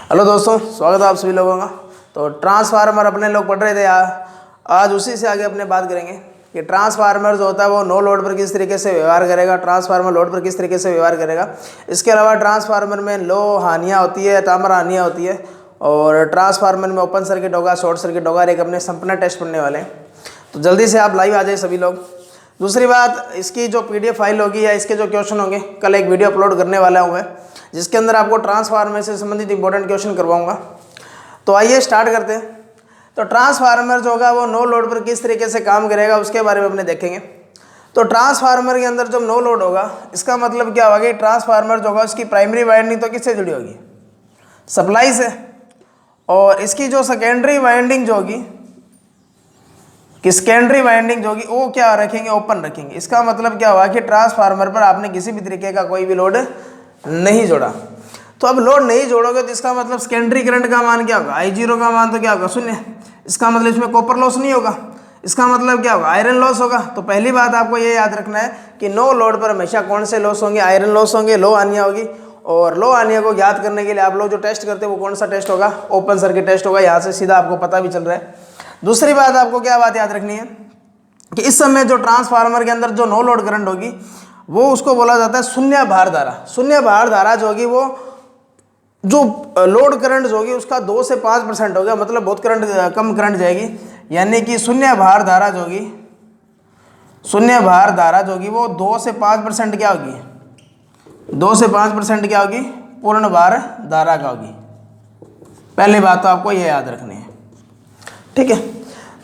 Hello दोस्तों, स्वागत है आप सभी लोगों का। तो ट्रांसफार्मर अपने लोग पढ़ रहे थे आज उसी से आगे अपने बात करेंगे कि ट्रांसफार्मर जो होता है वो नो लोड पर किस तरीके से व्यवहार करेगा, ट्रांसफार्मर लोड पर किस तरीके से व्यवहार करेगा। इसके अलावा ट्रांसफार्मर में लो हानियाँ होती है, ताम्र हानियाँ होती है, और ट्रांसफार्मर में ओपन सर्किट होगा, शॉर्ट सर्किट होगा। एक अपने संपूर्ण टेस्ट पढ़ने वाले हैं, तो जल्दी से आप लाइव आ जाए सभी लोग। दूसरी बात, इसकी जो PDF फाइल होगी या इसके जो क्वेश्चन होंगे, कल एक वीडियो अपलोड करने वाला हूँ मैं, जिसके अंदर आपको ट्रांसफार्मर से संबंधित इंपॉर्टेंट क्वेश्चन करवाऊंगा। तो आइए स्टार्ट करते हैं। तो ट्रांसफार्मर जो होगा वो नो लोड पर किस तरीके से काम करेगा उसके बारे में अपने देखेंगे। तो ट्रांसफार्मर के अंदर जब नो लोड होगा, इसका मतलब क्या होगा कि ट्रांसफार्मर जो होगा उसकी प्राइमरी वाइंडिंग तो किससे जुड़ी होगी? सप्लाई से। और इसकी जो सेकेंडरी वाइंडिंग जो होगी, कि सेकेंडरी वाइंडिंग जो होगी वो क्या रखेंगे? ओपन रखेंगे। इसका मतलब क्या हुआ कि ट्रांसफार्मर पर आपने किसी भी तरीके का कोई भी लोड नहीं जोड़ा। तो अब लोड नहीं जोड़ोगे तो इसका मतलब सेकेंडरी करंट का मान क्या होगा? I0 का मान तो क्या होगा? शून्य। इसका मतलब इसमें कॉपर लॉस नहीं होगा। इसका मतलब क्या होगा? आयरन लॉस होगा। तो पहली बात आपको ये याद रखना है कि नो लोड पर हमेशा कौन से लॉस होंगे? आयरन लॉस होंगे, लो हानियाँ होगी। और लो हानियों को ज्ञात करने के लिए आप लोग जो टेस्ट करते हैं वो कौन सा टेस्ट होगा? ओपन सर्किट टेस्ट होगा। यहाँ से सीधा आपको पता भी चल रहा है। दूसरी बात आपको क्या बात याद रखनी है कि इस समय जो ट्रांसफार्मर के अंदर जो नो लोड करंट होगी वो उसको बोला जाता है शून्य भार धारा। शून्य भार धारा जो होगी वो जो लोड करंट जो होगी उसका 2 से 5% होगा, मतलब बहुत कम करंट जाएगी। यानी कि शून्य भार धारा जो होगी, शून्य भार धारा जो होगी वो 2 से 5% क्या होगी? 2 से 5% क्या होगी? पूर्ण भार धारा का होगी। पहली बात तो आपको ये याद रखनी है, ठीक है।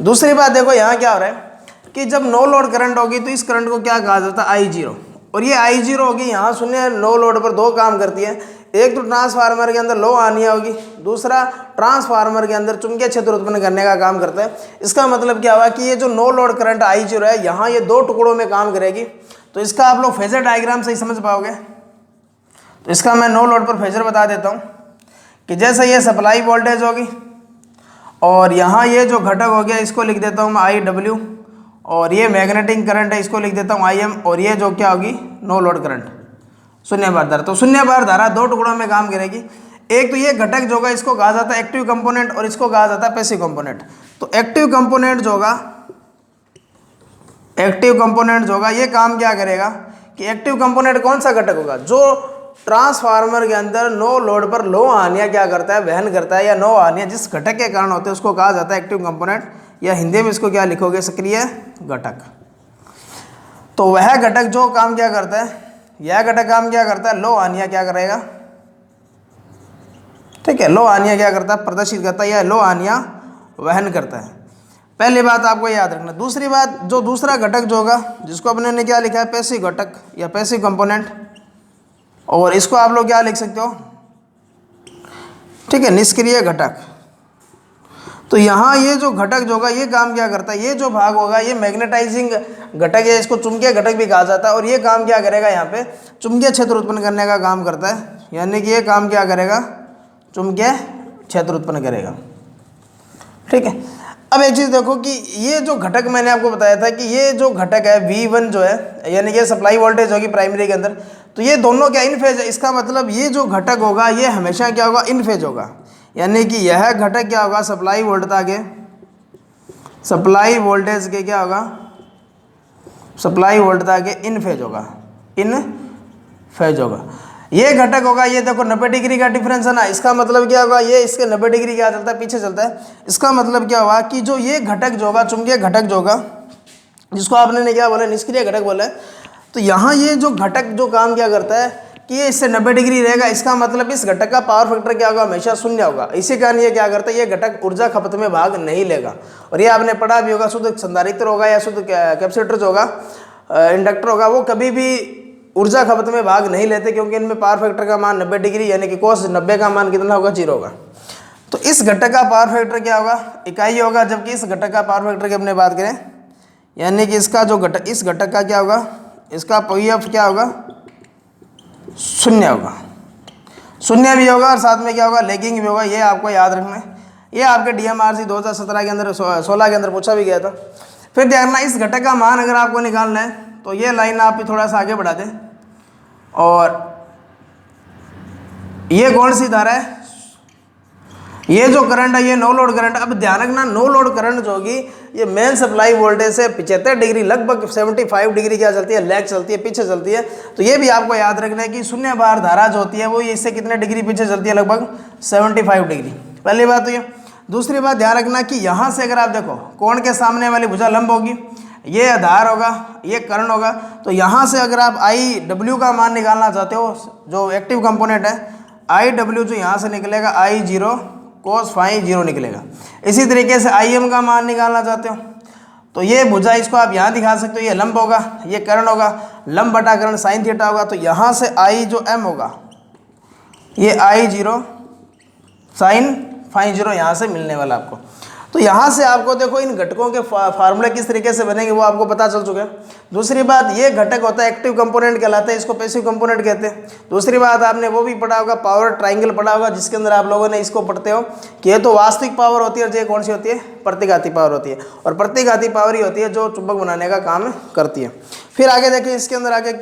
दूसरी बात देखो यहाँ क्या हो रहा है कि जब नो लोड करंट होगी तो इस करंट को क्या कहा जाता है? I0। और ये I0 होगी यहाँ शून्य नो लोड पर दो काम करती है। एक तो ट्रांसफार्मर के अंदर लो हानियाँ होगी, दूसरा ट्रांसफार्मर के अंदर चुंबकीय क्षेत्र उत्पन्न करने का काम करता है। इसका मतलब क्या हुआ कि ये जो नो लोड करंट I0 है यहाँ ये दो टुकड़ों में काम करेगी। तो इसका आप लोग फेजर डायग्राम से ही समझ पाओगे। तो इसका मैं नो लोड पर फेजर बता देता हूँ कि जैसे ये सप्लाई वोल्टेज होगी और यहाँ ये जो घटक हो गया इसको लिख देता हूँ मैं IW, और ये मैग्नेटिक करंट है इसको लिख देता हूँ IM, और ये जो क्या होगी? नो लोड करंट, शून्य भार धारा। तो शून्य भार धारा दो टुकड़ों में काम करेगी। एक तो ये घटक जो होगा इसको कहा जाता है एक्टिव कंपोनेंट और इसको कहा जाता है पैसिव कंपोनेंट। तो एक्टिव कंपोनेंट जो होगा, एक्टिव कंपोनेंट जो होगा ये काम क्या करेगा कि एक्टिव कंपोनेंट कौन सा घटक होगा? जो ट्रांसफार्मर के अंदर नो लोड पर लो हानियाँ क्या करता है? वहन करता है, या नो हानियाँ जिस घटक के कारण होते हैं उसको कहा जाता है एक्टिव कंपोनेंट, या हिंदी में इसको क्या लिखोगे? सक्रिय घटक। तो वह घटक जो काम क्या करता है, यह घटक काम क्या करता है? लो हानियाँ क्या करेगा? ठीक है, लो हानियाँ क्या करता है? प्रदर्शित करता है, या लो हानियाँ वहन करता है। पहली बात आपको याद रखना। दूसरी बात, जो दूसरा घटक जो होगा जिसको अपने ने क्या लिखा है? पैसिव घटक या पैसिव कंपोनेंट, और इसको आप लोग क्या लिख सकते हो? ठीक है, निष्क्रिय घटक। तो यहाँ ये जो घटक जो होगा ये काम क्या करता है? ये जो भाग होगा ये मैग्नेटाइजिंग घटक है, इसको चुंबकीय घटक भी कहा जाता है। और ये काम क्या करेगा? यहाँ पे चुंबकीय क्षेत्र उत्पन्न करने का काम करता है। यानी कि ये काम क्या करेगा? चुंबकीय क्षेत्र उत्पन्न करेगा, ठीक है। अब एक चीज़ देखो कि ये जो घटक मैंने आपको बताया था कि ये जो घटक है V1 जो है, यानी कि सप्लाई वोल्टेज होगी प्राइमरी के अंदर, तो ये दोनों क्या इन फेज है? इसका मतलब ये जो घटक होगा ये हमेशा क्या होगा? इन फेज होगा। यानी कि यह घटक क्या होगा? सप्लाई वोल्टेज के क्या होगा? सप्लाई वोल्टता के इन फेज होगा, इन फेज होगा। ये घटक होगा, ये देखो 90 डिग्री का डिफरेंस है ना। इसका मतलब क्या होगा? ये इसके 90 डिग्री क्या चलता है? पीछे चलता है। इसका मतलब क्या हुआ कि जो ये घटक जो होगा, चुंबकीय घटक जो होगा, जिसको आपने ने क्या बोला? निष्क्रिय घटक बोला है। तो यहाँ ये जो घटक जो काम क्या करता है कि ये इससे 90 डिग्री रहेगा। इसका मतलब इस घटक का पावर फैक्टर क्या होगा? हमेशा शून्य होगा। इसी कारण ये क्या करता है? ये घटक ऊर्जा खपत में भाग नहीं लेगा। और ये आपने पढ़ा भी होगा, शुद्ध संधारित्र होगा या शुद्ध कैपेसिटर जो होगा, इंडक्टर होगा, वो कभी भी ऊर्जा खपत में भाग नहीं लेते, क्योंकि इनमें पावर फैक्टर का मान 90 डिग्री यानी कि cos 90 का मान कितना होगा? 0 होगा। तो इस घटक का पावर फैक्टर क्या होगा? इकाई होगा। जबकि इस घटक का पावर फैक्टर की अपने बात करें, यानी कि इसका जो घटक, इस घटक का क्या होगा? इसका PF क्या होगा? शून्य होगा। शून्य भी होगा और साथ में क्या होगा? लैगिंग भी होगा। ये आपको याद रखना है। ये आपके DMRC 2017 के अंदर 16 के अंदर पूछा भी गया था। फिर देखना, इस घटक का मान अगर आपको निकालना है तो ये लाइन आप थोड़ा सा आगे बढ़ा दें, और ये कौन सी धारा है? ये जो करंट है ये नो लोड करंट। अब ध्यान रखना नो लोड करंट जो होगी ये मेन सप्लाई वोल्टेज से 75 डिग्री लगभग 75 डिग्री क्या चलती है, लैग चलती है, पीछे चलती है। तो ये भी आपको याद रखना है कि शून्य बार धारा जो होती है वो इससे कितने डिग्री पीछे चलती है, लगभग 75 डिग्री। पहली बात तो ये। दूसरी बात ध्यान रखना कि यहाँ से अगर आप देखो कोण के सामने वाली भुजा लंब होगी, ये आधार होगा, ये कर्ण होगा। तो यहाँ से अगर आप आई डब्ल्यू का मान निकालना चाहते हो, जो एक्टिव कंपोनेंट है आई डब्ल्यू जो यहाँ से निकलेगा आई जीरो कोस फाई जीरो निकलेगा। इसी तरीके से आई एम का मान निकालना चाहते हो तो ये भुजा इसको आप यहाँ दिखा सकते हो, ये लंब होगा, ये कर्ण होगा, लंब बटा कर्ण साइन थीटा होगा। तो यहाँ से आई जो एम होगा ये आई जीरो साइन फाई जीरो यहाँ से मिलने वाला आपको। तो यहाँ से आपको देखो इन घटकों के फार्मूले किस तरीके से बनेंगे वो आपको पता चल चुका है। दूसरी बात ये घटक होता है एक्टिव कंपोनेंट कहलाता है, इसको पैसिव कंपोनेंट कहते हैं। दूसरी बात आपने वो भी पढ़ा होगा, पावर ट्राइंगल पढ़ा होगा, जिसके अंदर आप लोगों ने इसको पढ़ते हो कि ये तो वास्तविक पावर होती है और ये कौन सी होती है, प्रतिघाती पावर होती है। और प्रतिघाती पावर ही होती है जो चुंबक बनाने का काम करती है। फिर आगे देखिए इसके अंदर आगे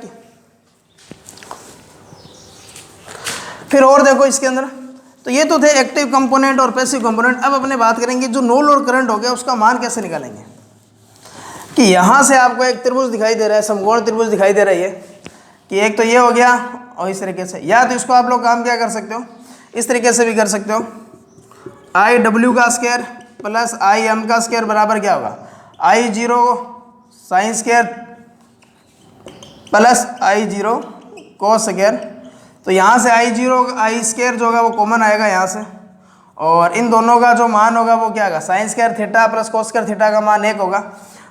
फिर और देखो इसके अंदर। तो ये तो थे एक्टिव कंपोनेंट और पैसिव कंपोनेंट। अब अपने बात करेंगे जो नो लोड करंट हो गया उसका मान कैसे निकालेंगे। कि यहाँ से आपको एक त्रिभुज दिखाई दे रहा है, समकोण त्रिभुज दिखाई दे रही है कि एक तो ये हो गया और इस तरीके से, या तो इसको आप लोग काम क्या कर सकते हो, इस तरीके से भी कर सकते हो, आई डब्ल्यू का स्क्वायर प्लस आई एम का स्क्वायर बराबर क्या होगा, आई जीरो साइन स्क्वायर प्लस आई जीरो कोस स्क्वायर। तो यहाँ से आई जीरो आई स्क्वायर जो होगा वो कॉमन आएगा यहाँ से, और इन दोनों का जो मान होगा वो क्या होगा, sine square theta plus cos square theta का मान 1 होगा।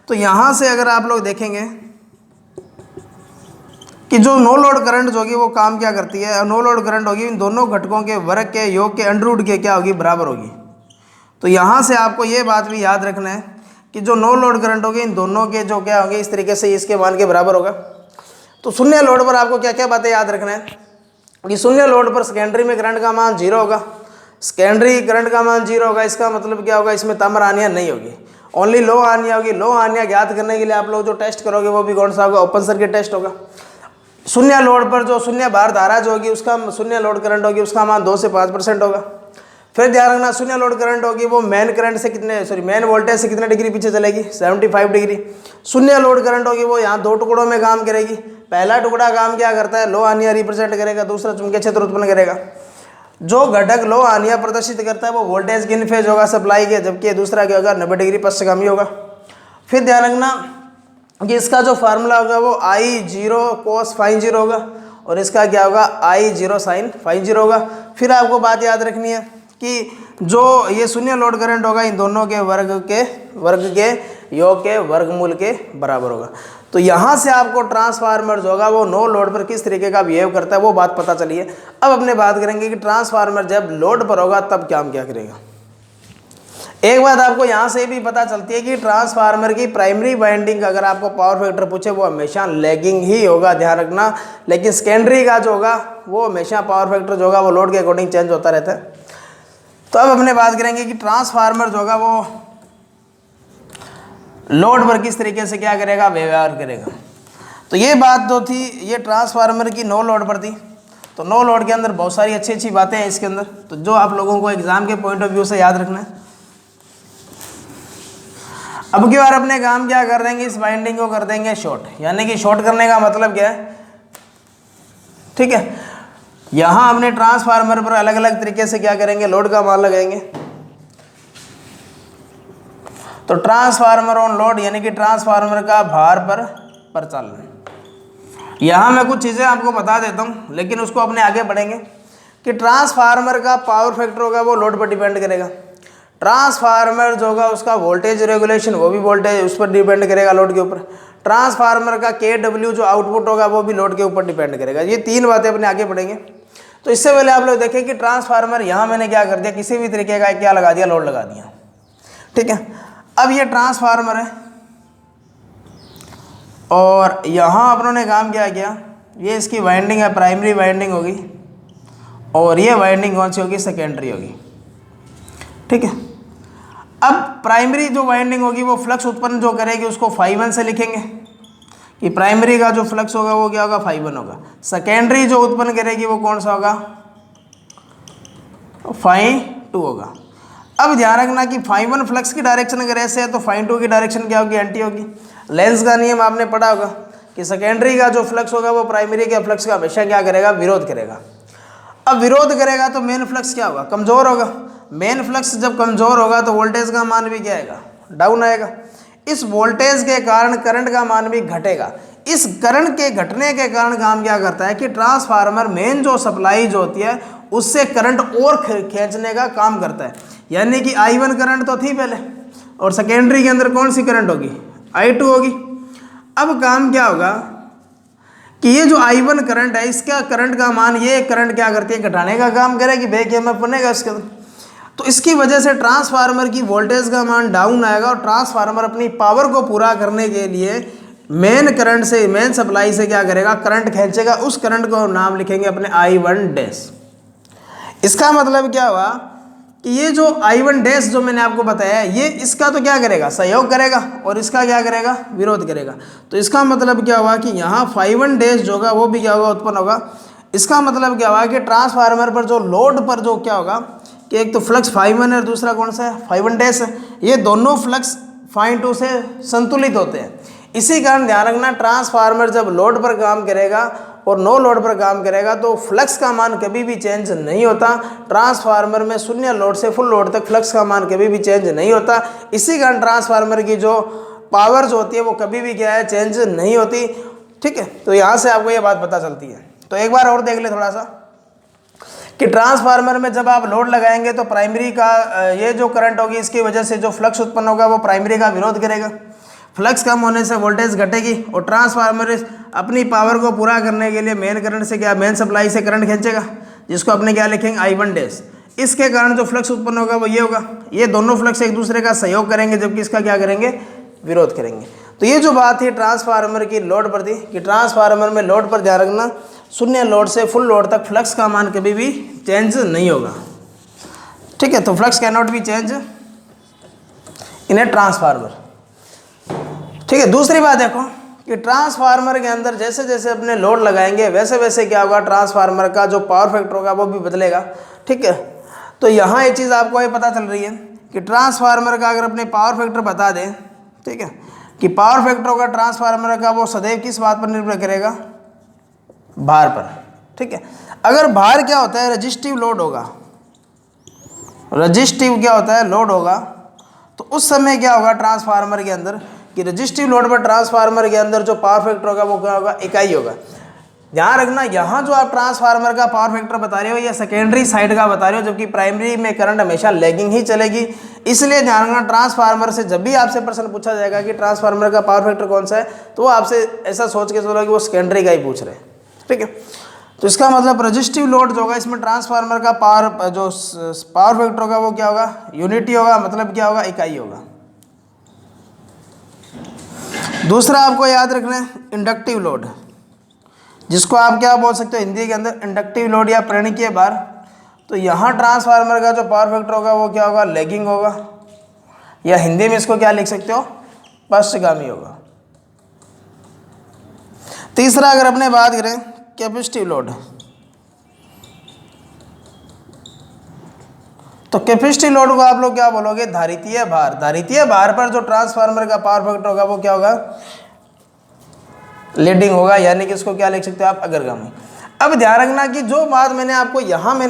तो यहाँ से अगर आप लोग देखेंगे कि जो नो लोड करंट जो होगी वो काम क्या करती है, नो लोड करंट होगी इन दोनों घटकों के वर्ग के योग के अंडर रूट के क्या होगी, बराबर होगी। तो यहाँ से आपको ये बात भी याद रखना है कि जो नो लोड करंट होगी इन दोनों के जो क्या होंगे इस तरीके से इसके मान के बराबर होगा। तो शून्य लोड पर आपको क्या क्या बातें याद रखना है कि शून्य लोड पर सेकेंडरी में करंट का मान 0 होगा, सेकेंडरी करंट का मान 0 होगा। इसका मतलब क्या होगा, इसमें ताम्र आनियाँ नहीं होगी, ओनली लो आनियाँ होगी। लो आनियाँ ज्ञात करने के लिए आप लोग जो टेस्ट करोगे वो भी कौन सा होगा, ओपन सर्किट टेस्ट होगा। शून्य लोड पर जो शून्य भार धारा जो होगी उसका शून्य लोड करंट होगी उसका मान 2 से 5% होगा। फिर ध्यान रखना शून्य लोड करंट होगी वो मेन करंट से मेन वोल्टेज से कितने डिग्री पीछे चलेगी, 75 डिग्री। शून्य लोड करंट होगी वो यहाँ 2 टुकड़ों में काम करेगी। पहला टुकड़ा काम क्या करता है, लो आनिया रिप्रेजेंट करेगा, दूसरा चुंबकीय क्षेत्र उत्पन्न करेगा। जो घटक लो आनिया प्रदर्शित करता है वो वोल्टेज की इन फेज होगा सप्लाई के, जबकि दूसरा क्या होगा 90 डिग्री पश्चगामी होगा। फिर ध्यान रखना कि इसका जो फार्मूला होगा वो आई जीरो कोस फाइन जीरो होगा और इसका क्या होगा आई जीरो साइन फाइन जीरो होगा। फिर आपको बात याद रखनी है कि जो ये शून्य लोड करंट होगा इन दोनों के वर्ग के योग के वर्गमूल के बराबर होगा। तो यहाँ से आपको ट्रांसफार्मर जो होगा वो नो लोड पर किस तरीके का बिहेव करता है वो बात पता चली है। अब अपने बात करेंगे कि ट्रांसफार्मर जब लोड पर होगा तब काम क्या करेगा। एक बात आपको यहाँ से भी पता चलती है कि ट्रांसफार्मर की प्राइमरी वाइंडिंग अगर आपको पावर फैक्टर पूछे वो हमेशा लैगिंग ही होगा, ध्यान रखना। लेकिन सेकेंडरी का जो होगा वो हमेशा पावर फैक्टर जो होगा वो लोड के अकॉर्डिंग चेंज होता रहता है। तो अब अपने बात करेंगे कि ट्रांसफार्मर जो होगा वो लोड पर किस तरीके से क्या करेगा, व्यवहार करेगा। तो ये बात जो थी ये ट्रांसफार्मर की नो लोड पर थी। तो नो लोड के अंदर बहुत सारी अच्छी अच्छी बातें हैं इसके अंदर, तो जो आप लोगों को एग्जाम के पॉइंट ऑफ व्यू से याद रखना है। अब की बार अपने काम क्या कर देंगे, इस वाइंडिंग को कर देंगे शॉर्ट, यानी कि शॉर्ट करने का मतलब क्या है, ठीक है। यहाँ अपने ट्रांसफार्मर पर अलग अलग तरीके से क्या करेंगे, लोड का मान लगाएंगे। तो ट्रांसफार्मर ऑन लोड यानी कि ट्रांसफार्मर का भार पर परिचालन। यहाँ मैं कुछ चीज़ें आपको बता देता हूँ लेकिन उसको अपने आगे बढ़ेंगे कि ट्रांसफार्मर का पावर फैक्टर होगा वो लोड पर डिपेंड करेगा। ट्रांसफार्मर जो होगा उसका वोल्टेज रेगुलेशन वो भी वोल्टेज उस पर डिपेंड करेगा, लोड के ऊपर। ट्रांसफार्मर का KW जो आउटपुट होगा वो भी लोड के ऊपर डिपेंड करेगा। ये 3 बातें अपने आगे बढ़ेंगे। तो इससे पहले आप लोग देखें कि ट्रांसफार्मर यहाँ मैंने क्या कर दिया, किसी भी तरीके का क्या लगा दिया, लोड लगा दिया, ठीक है। अब ये ट्रांसफार्मर है और यहाँ अपनों ने काम क्या किया, ये इसकी वाइंडिंग है, प्राइमरी वाइंडिंग होगी और ये वाइंडिंग कौन सी होगी, सेकेंडरी होगी, ठीक है। अब प्राइमरी जो वाइंडिंग होगी वो फ्लक्स उत्पन्न जो करेगी उसको φ1 से लिखेंगे कि प्राइमरी का जो फ्लक्स होगा वो क्या होगा, φ1 होगा। सेकेंडरी जो उत्पन्न करेगी वो कौन सा होगा, φ2 होगा। अब ध्यान रखना कि φ1 फ्लक्स की डायरेक्शन अगर ऐसे है तो φ2 की डायरेक्शन क्या होगी, एंटी होगी। लेंस का नियम आपने पढ़ा होगा कि सेकेंडरी का जो फ्लक्स होगा वो प्राइमरी के फ्लक्स का हमेशा क्या करेगा, विरोध करेगा। अब विरोध करेगा तो मेन फ्लक्स क्या होगा, कमजोर होगा। मेन फ्लक्स जब कमजोर होगा तो वोल्टेज का मान भी क्या आएगा, डाउन आएगा। इस वोल्टेज के कारण करंट का मान भी घटेगा। इस करंट के घटने के कारण काम क्या करता है कि ट्रांसफार्मर मेन जो सप्लाई जो होती है उससे करंट और खींचने का काम करता है। यानी कि I1 करंट तो थी पहले और सेकेंडरी के अंदर कौन सी करंट होगी, I2 होगी। अब काम क्या होगा कि ये जो I1 करंट है इसका करंट का मान, ये करंट क्या करती है, घटाने का काम करेगी, बैक ईएमएफ बनेगा इसके अंदर। तो इसकी वजह से ट्रांसफार्मर की वोल्टेज का मान डाउन आएगा और ट्रांसफार्मर अपनी पावर को पूरा करने के लिए मेन करंट से, मेन सप्लाई से क्या करेगा, करंट खींचेगा। उस करंट को नाम लिखेंगे अपने I1 डैश। इसका मतलब क्या हुआ कि ये जो I1 डैश जो मैंने आपको बताया है ये इसका तो क्या करेगा, सहयोग करेगा और इसका क्या करेगा, विरोध करेगा। तो इसका मतलब क्या हुआ कि यहाँ φ1 डैश जो होगा वो भी क्या होगा, उत्पन्न होगा। इसका मतलब क्या हुआ कि ट्रांसफार्मर पर जो लोड पर जो क्या होगा कि एक तो फ्लक्स φ1 है और दूसरा कौन सा है, φ1 डैश है। ये दोनों फ्लक्स φ2 से संतुलित होते हैं। इसी कारण ध्यान रखना, ट्रांसफार्मर जब लोड पर काम करेगा और नो लोड पर काम करेगा तो फ्लक्स का मान कभी भी चेंज नहीं होता। ट्रांसफार्मर में शून्य लोड से फुल लोड तक फ्लक्स का मान कभी भी चेंज नहीं होता। इसी कारण ट्रांसफार्मर की जो पावर जो होती है वो कभी भी क्या है, चेंज नहीं होती। ठीक है, तो यहाँ से आपको ये बात पता चलती है। तो एक बार और देख ले थोड़ा सा कि ट्रांसफार्मर में जब आप लोड लगाएंगे तो प्राइमरी का ये जो करंट होगी इसकी वजह से जो फ्लक्स उत्पन्न होगा वो प्राइमरी का विरोध करेगा। फ्लक्स कम होने से वोल्टेज घटेगी और ट्रांसफार्मर अपनी पावर को पूरा करने के लिए मेन करंट से क्या, मेन सप्लाई से करंट खींचेगा, जिसको अपने क्या लिखेंगे, I1 डैश। इसके कारण जो फ्लक्स उत्पन्न होगा वो ये होगा। ये दोनों फ्लक्स एक दूसरे का सहयोग करेंगे जबकि इसका क्या करेंगे, विरोध करेंगे। तो ये जो बात थी ट्रांसफार्मर की लोड पर थी कि ट्रांसफार्मर में लोड पर ध्यान रखना, शून्य लोड से फुल लोड तक फ्लक्स का मान कभी भी चेंज नहीं होगा। ठीक है, तो flux can not be change in a transformer. ठीक है, दूसरी बात देखो कि ट्रांसफार्मर के अंदर जैसे जैसे अपने लोड लगाएंगे वैसे वैसे क्या होगा, ट्रांसफार्मर का जो पावर फैक्टर होगा वो भी बदलेगा। ठीक है, तो यहाँ ये चीज़ आपको ये पता चल रही है कि ट्रांसफार्मर का अगर अपने पावर फैक्टर बता दें, ठीक है, कि पावर फैक्टर होगा ट्रांसफार्मर का वो सदैव किस बात पर निर्भर करेगा, भार पर। ठीक है, अगर भार क्या होता है, रजिस्टिव लोड होगा, रजिस्टिव क्या होता है, लोड होगा, तो उस समय क्या होगा ट्रांसफार्मर के अंदर कि रजिस्टिव लोड पर ट्रांसफार्मर के अंदर जो पावर फैक्टर होगा वो क्या होगा, इकाई होगा। ध्यान रखना, यहाँ जो आप ट्रांसफार्मर का पावर फैक्टर बता रहे हो या सेकेंडरी साइड का बता रहे हो, जबकि प्राइमरी में करंट हमेशा लैगिंग ही चलेगी। इसलिए ध्यान रखना, ट्रांसफार्मर से जब भी आपसे प्रश्न पूछा जाएगा कि ट्रांसफार्मर का पावर फैक्टर कौन सा है, तो वो आपसे ऐसा सोच के चलो कि वो सेकेंडरी का ही पूछ रहे हैं। ठीक है, तो इसका मतलब रजिस्टिव लोड जो होगा इसमें ट्रांसफार्मर का पावर जो पावर फैक्टर होगा वो क्या होगा, यूनिटी होगा, मतलब क्या होगा, इकाई होगा। दूसरा आपको याद रखना है इंडक्टिव लोड, जिसको आप क्या बोल सकते हो हिंदी के अंदर इंडक्टिव लोड या प्रेरणिकीय भार। तो यहाँ ट्रांसफार्मर का जो पावर फैक्टर होगा वो क्या होगा, लैगिंग होगा, या हिंदी में इसको क्या लिख सकते हो, पश्चगामी होगा। तीसरा अगर अपने बात करें कैपेसिटिव लोड, तो कैपेसिटिव लोड को आप लोग क्या बोलोगे, धारितीय भार। धारितीय भार पर जो ट्रांसफार्मर का पावर फैक्टर होगा वो क्या होगा, लीडिंग होगा, यानी कि इसको क्या लिख सकते हो आप, अग्रगामी। अब ध्यान रखना कि जो बात मैंने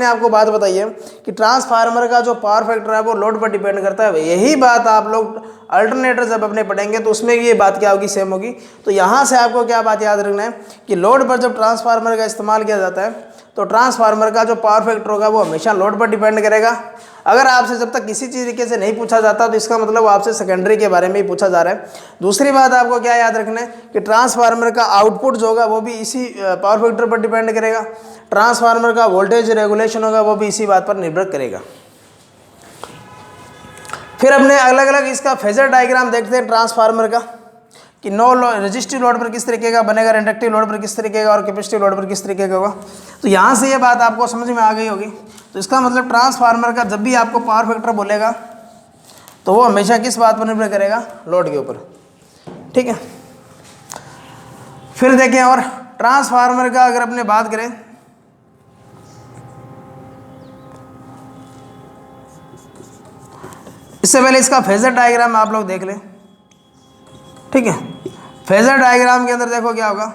आपको बात बताई है कि ट्रांसफार्मर का जो पावर फैक्टर है वो लोड पर डिपेंड करता है, यही बात आप लोग अल्टरनेटर जब अपने पढ़ेंगे तो उसमें भी ये बात क्या होगी, सेम होगी। तो यहाँ से आपको क्या बात याद रखना है कि लोड पर जब ट्रांसफार्मर का इस्तेमाल किया जाता है तो ट्रांसफार्मर का जो पावर फैक्टर होगा वो हमेशा लोड पर डिपेंड करेगा। अगर आपसे जब तक किसी तरीके से नहीं पूछा जाता तो इसका मतलब आपसे सेकेंडरी के बारे में ही पूछा जा रहा है। दूसरी बात आपको क्या याद रखना है कि ट्रांसफार्मर का आउटपुट जो होगा वो भी इसी पावर फैक्टर पर डिपेंड करेगा। ट्रांसफार्मर का वोल्टेज रेगुलेशन होगा वो भी इसी बात पर निर्भर करेगा। फिर अपने अलग अलग इसका फेजर डायग्राम देखते हैं ट्रांसफार्मर का कि रजिस्टिव लोड पर किस तरीके का बनेगा, इंडक्टिव लोड पर किस तरीके का और कैपेसिटिव लोड पर किस तरीके का होगा। तो यहाँ से ये बात आपको समझ में आ गई होगी। तो इसका मतलब ट्रांसफार्मर का जब भी आपको पावर फैक्टर बोलेगा तो वो हमेशा किस बात पर निर्भर करेगा, लोड के ऊपर। ठीक है, फिर देखें और ट्रांसफार्मर का अगर अपने बात करें इससे पहले इसका फेजर डायग्राम आप लोग देख लें, ठीक है। फेजर डायग्राम के अंदर देखो क्या होगा,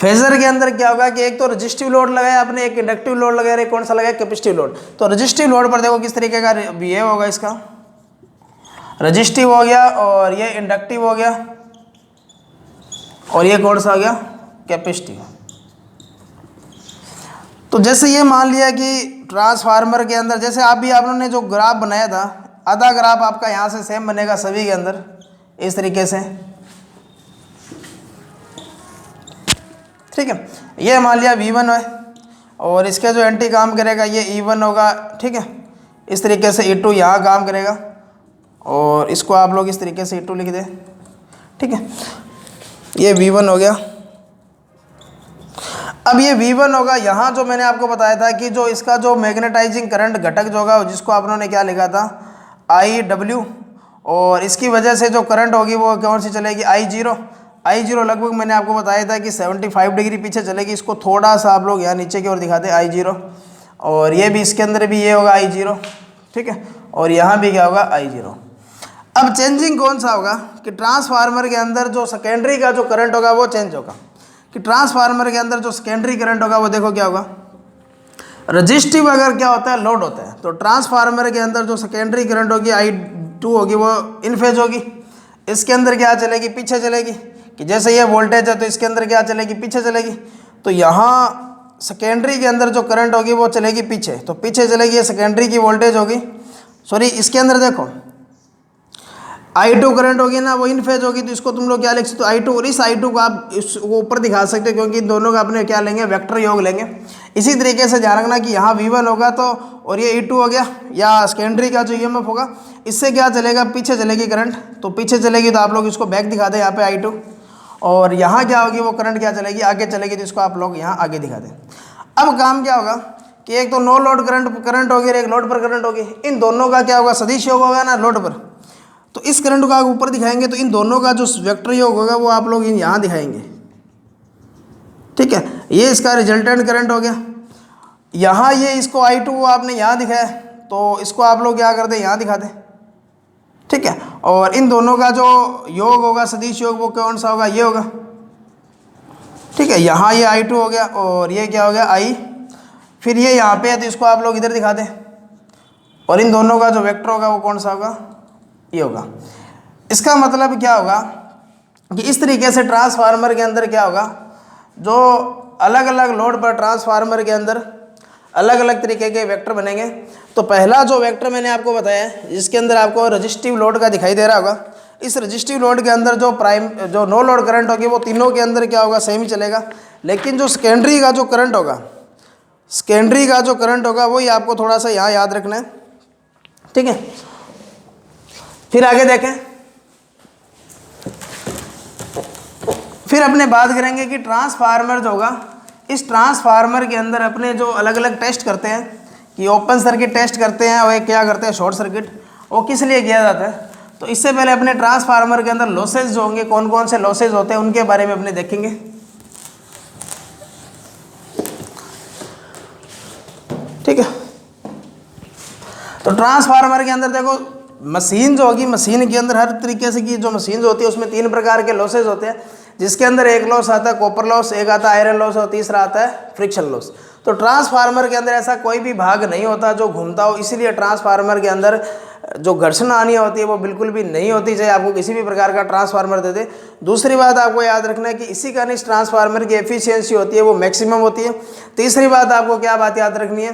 फेजर के अंदर क्या होगा कि एक तो रजिस्टिव लोड लगाया आपने, एक इंडक्टिव लोड लगाया, एक कौन सा लगाया, कैपेसिटिव लोड। तो रजिस्टिव लोड पर देखो किस तरीके का ये होगा, इसका रजिस्टिव हो गया और ये इंडक्टिव हो गया और ये कौन सा हो गया, कैपेसिटिव। तो जैसे ये मान लिया कि ट्रांसफार्मर के अंदर, जैसे आप लोगों ने जो ग्राफ बनाया था, आधा ग्राफ आपका यहाँ से सेम बनेगा सभी के अंदर इस तरीके से, ठीक है। ये मान लिया V1 है और इसके जो एंटी काम करेगा ये E1 होगा, ठीक है। इस तरीके से E2 यहाँ काम करेगा और इसको आप लोग इस तरीके से E2 लिख दें, ठीक है। ये V1 हो गया। अब ये V1 होगा, यहाँ जो मैंने आपको बताया था कि जो इसका जो मैग्नेटाइजिंग करंट घटक जो होगा, जिसको आप लोगों ने क्या लिखा था, IW, और इसकी वजह से जो करंट होगी वो कौन सी चलेगी, I0 लगभग मैंने आपको बताया था कि 75 डिग्री पीछे चलेगी। इसको थोड़ा सा आप लोग यहाँ नीचे की ओर दिखाते हैं I0, और ये भी इसके अंदर भी ये होगा I0, ठीक है, और यहाँ भी क्या होगा, I0। अब चेंजिंग कौन सा होगा कि ट्रांसफार्मर के अंदर जो सेकेंडरी का जो करंट होगा वो चेंज होगा, कि ट्रांसफार्मर के अंदर जो सेकेंडरी करंट होगा वो देखो क्या होगा, रजिस्टिव अगर क्या होता है, लोड होता है, तो ट्रांसफार्मर के अंदर जो सेकेंडरी करंट होगी I2 होगी वो इन फेज होगी। इसके अंदर क्या चलेगी, पीछे चलेगी, कि जैसे ये वोल्टेज है तो इसके अंदर क्या चलेगी, पीछे चलेगी। तो यहाँ सेकेंडरी के अंदर जो करंट होगी वो चलेगी पीछे, तो पीछे चलेगी, ये सेकेंडरी की वोल्टेज होगी, सॉरी इसके अंदर देखो I2 करंट होगी ना, वो इन फेज होगी, तो इसको तुम लोग क्या लिख सकते हो, I2, और इस I2 को आप इसको ऊपर दिखा सकते हो क्योंकि इन दोनों का अपने क्या लेंगे, वेक्टर योग लेंगे। इसी तरीके से ध्यान रखना कि यहाँ V1 होगा तो, और ये E2 हो गया, या सेकेंडरी का जो EMF होगा, इससे क्या चलेगा, पीछे चलेगी करंट, तो पीछे चलेगी तो आप लोग इसको बैक दिखा दें यहाँ पे I2, और यहाँ क्या होगी, वो करंट क्या चलेगी, आगे चलेगी, तो इसको आप लोग यहाँ आगे दिखा दें। अब काम क्या होगा कि एक तो नो लोड करंट होगी और एक लोड पर करंट होगी, इन दोनों का क्या होगा, सदिश योग होगा ना लोड पर, तो इस करंट को आप ऊपर दिखाएंगे, तो इन दोनों का जो वेक्टर योग होगा वो आप लोग यहाँ दिखाएंगे, ठीक है। ये इसका रिजल्टेंट करंट हो गया। यहाँ ये इसको I2 आपने यहाँ दिखाया, तो इसको आप लोग क्या कर दें, यहाँ दिखा दें, ठीक है। और इन दोनों का जो योग होगा, सदिश योग, वो कौन सा होगा, ये होगा, ठीक है। यहाँ ये I2 हो गया और ये क्या हो गया, I, फिर ये यहाँ पे है तो इसको आप लोग इधर दिखा दें, और इन दोनों का जो वेक्टर होगा वो कौन सा होगा, ये होगा। इसका मतलब क्या होगा कि इस तरीके से ट्रांसफार्मर के अंदर क्या होगा, जो अलग अलग लोड पर ट्रांसफार्मर के अंदर अलग अलग तरीके के वेक्टर बनेंगे। तो पहला जो वेक्टर मैंने आपको बताया है, जिसके अंदर आपको रजिस्टिव लोड का दिखाई दे रहा होगा, इस रजिस्टिव लोड के अंदर जो नो लोड करंट होगी वो तीनों के अंदर क्या होगा, सेम ही चलेगा। लेकिन जो सेकेंडरी का जो करंट होगा, सेकेंडरी का जो करंट होगा वही आपको थोड़ा सा यहाँ याद रखना है, ठीक है। फिर आगे देखें, फिर अपने बात करेंगे कि ट्रांसफार्मर जो होगा, इस ट्रांसफार्मर के अंदर अपने जो अलग अलग टेस्ट करते हैं, कि ओपन सर्किट टेस्ट करते हैं और एक क्या करते हैं, शॉर्ट सर्किट, वो किस लिए किया जाता है। तो इससे पहले अपने ट्रांसफार्मर के अंदर लॉसेज जो होंगे, कौन कौन से लॉसेज होते हैं उनके बारे में अपने देखेंगे, ठीक है। तो ट्रांसफार्मर के अंदर देखो, मशीन जो होगी, मशीन के अंदर हर तरीके से की जो मशीन होती है उसमें 3 प्रकार के लॉसेज होते हैं, जिसके अंदर एक लॉस आता है कॉपर लॉस, एक आता है आयरन लॉस और तीसरा आता है फ्रिक्शन लॉस। तो ट्रांसफार्मर के अंदर ऐसा कोई भी भाग नहीं होता जो घूमता हो, इसीलिए ट्रांसफार्मर के अंदर जो घर्षण हानि होती है वो बिल्कुल भी नहीं होती, चाहे आपको किसी भी प्रकार का ट्रांसफार्मर दे दे। दूसरी बात आपको याद रखना है कि इसी कारण इस ट्रांसफार्मर की एफिशिएंसी होती है वो मैक्सिमम होती है। तीसरी बात आपको क्या बात याद रखनी है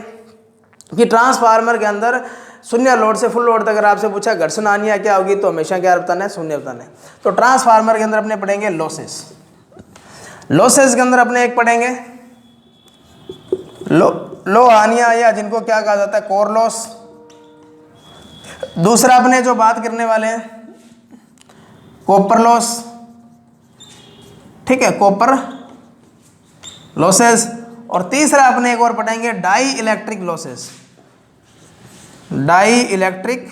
कि ट्रांसफार्मर के अंदर शून्य लोड से फुल लोड तक अगर आपसे पूछा घर्षण हानियाँ क्या होगी, तो हमेशा क्या बताना है, शून्य बताना है। तो ट्रांसफार्मर के अंदर अपने पढ़ेंगे लॉसेस। लॉसेस के अंदर अपने एक पढ़ेंगे लो हानियाँ, या जिनको क्या कहा जाता है, कोर लॉस। दूसरा अपने जो बात करने वाले हैं कॉपर लॉस, ठीक है, कॉपर लॉसेस। और तीसरा अपने एक और पढ़ेंगे dielectric losses, dielectric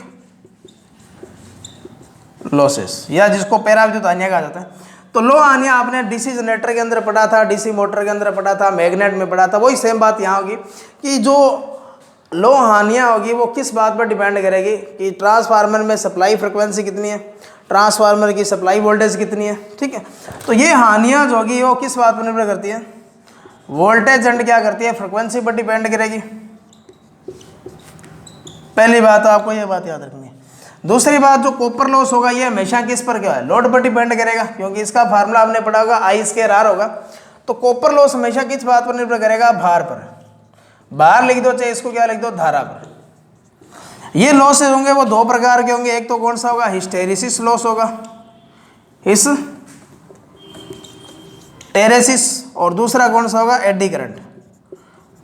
losses, या जिसको पैराविद्युत हानियाँ कहा जाता है। तो लो हानियाँ आपने डीसी जनरेटर के अंदर पढ़ा था, डीसी मोटर के अंदर पढ़ा था, मैग्नेट में पढ़ा था, वही सेम बात यहाँ होगी कि जो लो हानियाँ होगी वो किस बात पर डिपेंड करेगी कि ट्रांसफार्मर में सप्लाई फ्रिक्वेंसी कितनी है, ट्रांसफार्मर की सप्लाई वोल्टेज कितनी है। ठीक है, तो ये हानियाँ जो होगी वो किस बात पर निर्भर करती है, वोल्टेज एंड क्या करती है, फ्रिक्वेंसी पर डिपेंड करेगी। पहली बात आपको ये बात याद रखनी है। दूसरी बात, जो कॉपर लॉस होगा ये हमेशा किस पर क्या है, लोड पर डिपेंड करेगा, क्योंकि इसका फार्मूला आपने पढ़ा होगा I²R होगा। तो कॉपर लॉस हमेशा किस बात पर निर्भर करेगा, भार पर। भार लिख दो, चाहे इसको क्या लिख दो, धारा पर। ये लॉसेज होंगे वो दो प्रकार के होंगे, एक तो कौन सा होगा, हिस्टेरिसिस लॉस होगा, हिस्टेरिसिस, और दूसरा कौन सा होगा, एडी करंट।